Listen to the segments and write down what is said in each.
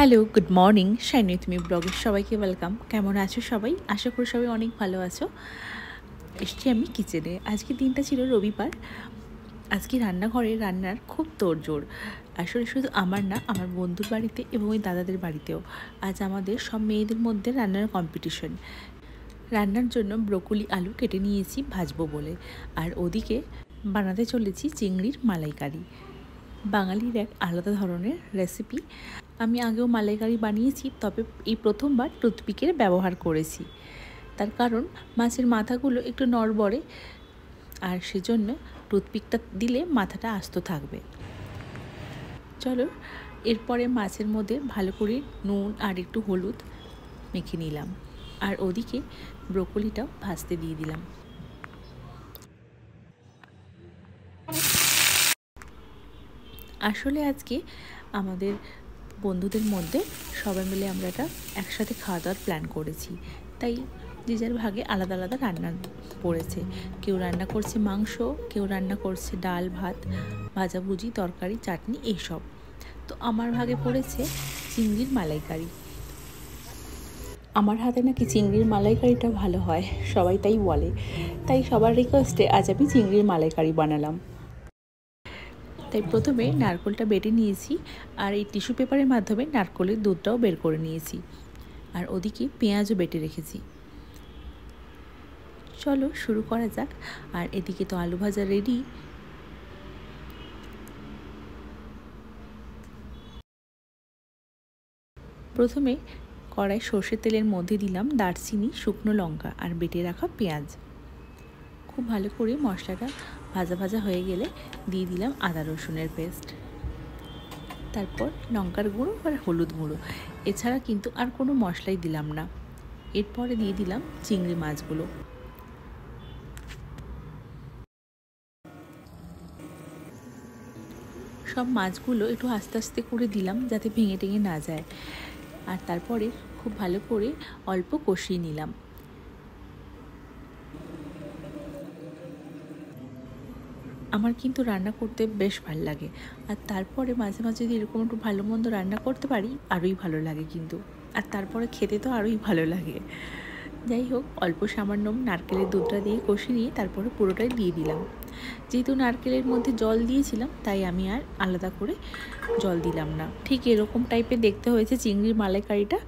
Hello, good morning. Shiny তুমি ব্লগের সবাইকে ওয়েলকাম। কেমন আছো সবাই? আশা করি সবাই অনেক ভালো আছো। এসছি আমি কিচেনে। আজকে দিনটা ছিল রবিবার। আজকে রান্নাঘরে রান্নার খুব তোড়জোড়। আসলে শুধু আমার না, আমার বন্ধুর বাড়িতে এবং ওই দাদাদের বাড়িতেও আজ আমাদের সব মেয়েদের মধ্যে রান্নার কম্পিটিশন। রান্নার জন্য ব্রোকলি আলু কেটে নিয়েছি ভাজবো বলে, আর ওদিকে বানাতে চলেছি চিংড়ির মালাইকারি। বাঙালির এক আলাদা ধরনের রেসিপি। আমি আগেও মালাইকারি বানিয়েছি, তবে এই প্রথমবার টুথপিকের ব্যবহার করেছি। তার কারণ মাছের মাথাগুলো একটু নড়বড়ে, আর সেজন্য টুথপিকটা দিলে মাথাটা আস্ত থাকবে। চলো, এরপরে মাছের মধ্যে ভালো করে নুন আর একটু হলুদ মেখে নিলাম, আর ওদিকে ব্রোকলিটাও ভাজতে দিয়ে দিলাম। আসলে আজকে আমাদের বন্ধুদের মধ্যে সবাই মিলে আমরা একটা একসাথে খাওয়া দাওয়ার প্ল্যান করেছি, তাই যে যার ভাগে আলাদা আলাদা রান্না পড়েছে। কেউ রান্না করছে মাংস, কেউ রান্না করছে ডাল ভাত, ভাজাভুজি, তরকারি, চাটনি এইসব। তো আমার ভাগে পড়েছে চিংড়ির মালাইকারি। আমার হাতে নাকি চিংড়ির মালাইকারিটা ভালো হয়, সবাই তাই বলে। তাই সবার রিকোয়েস্টে আজ আমি চিংড়ির মালাইকারি বানালাম। তাই প্রথমে নারকেলটা বেটে নিয়েছি, আর এই টিস্যু পেপারের মাধ্যমে নারকেলের দুধটাও বের করে নিয়েছি, আর ওদিকে পেঁয়াজও বেটে রেখেছি। চলো শুরু করা যাক। আর এদিকে তো আলু ভাজা রেডি। প্রথমে কড়াই সর্ষের তেলের মধ্যে দিলাম দারচিনি, শুকনো লঙ্কা আর বেটে রাখা পেঁয়াজ। খুব ভালো করে মশলাটা ভাজা ভাজা হয়ে গেলে দিয়ে দিলাম আদা রসুনের পেস্ট, তারপর লঙ্কার গুঁড়ো আর হলুদ গুঁড়ো। এছাড়া কিন্তু আর কোনো মশলাই দিলাম না। এরপরে দিয়ে দিলাম চিংড়ি মাছগুলো। সব মাছগুলো একটু আস্তে আস্তে করে দিলাম যাতে ভেঙে টেঙে না যায়, আর তারপরে খুব ভালো করে অল্প কষিয়ে নিলাম। আমার কিন্তু রান্না করতে বেশ ভালো লাগে, আর তারপরে মাঝে মাঝে যদি এরকম একটু ভালো মন্দ রান্না করতে পারি আরোই ভালো লাগে কিন্তু। আর তারপরে খেতে তো আরোই ভালো লাগে। যাই হোক, অল্প সামান্য নারকেলের দুধটা দিয়ে কষিয়ে নিয়ে তারপরে পুরোটাই দিয়ে দিলাম। যেহেতু নারকেলের মধ্যে জল দিয়েছিলাম, তাই আমি আর আলাদা করে জল দিলাম না। ঠিক এরকম টাইপের দেখতে হয়েছে চিংড়ির মালাইকারিটা,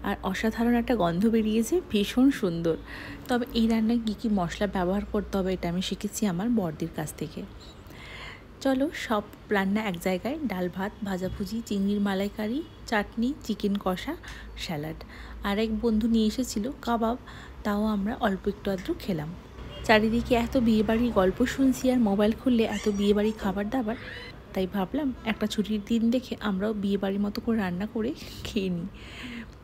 আর অসাধারণ একটা গন্ধ বেরিয়েছে, ভীষণ সুন্দর। তবে এই রান্নায় কী কী মশলা ব্যবহার করতে হবে এটা আমি শিখেছি আমার বড়দির কাছ থেকে। চলো, সব রান্না এক জায়গায়, ডাল ভাত, ভাজাভুজি, চিংড়ির মালাইকারি, চাটনি, চিকেন কষা, স্যালাড। আর এক বন্ধু নিয়ে এসেছিল কাবাব, তাও আমরা অল্প একটু আধটু খেলাম। চারিদিকে এত বিয়েবাড়ির গল্প শুনছি আর মোবাইল খুললে এত বিয়েবাড়ির খাবার দাবার, তাই ভাবলাম একটা ছুটির দিন দেখে আমরাও বিয়েবাড়ির মতো করে রান্না করে খেয়ে নিই।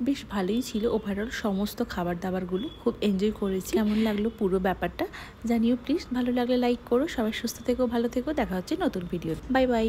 বেশ ভালোই ছিল ওভারঅল, সমস্ত খাবার দাবারগুলো খুব এনজয় করেছি। কেমন লাগলো পুরো ব্যাপারটা জানিও প্লিজ। ভালো লাগলে লাইক করো। সবাই সুস্থ থেকো, ভালো থেকো। দেখা হচ্ছে নতুন ভিডিও। Bye bye.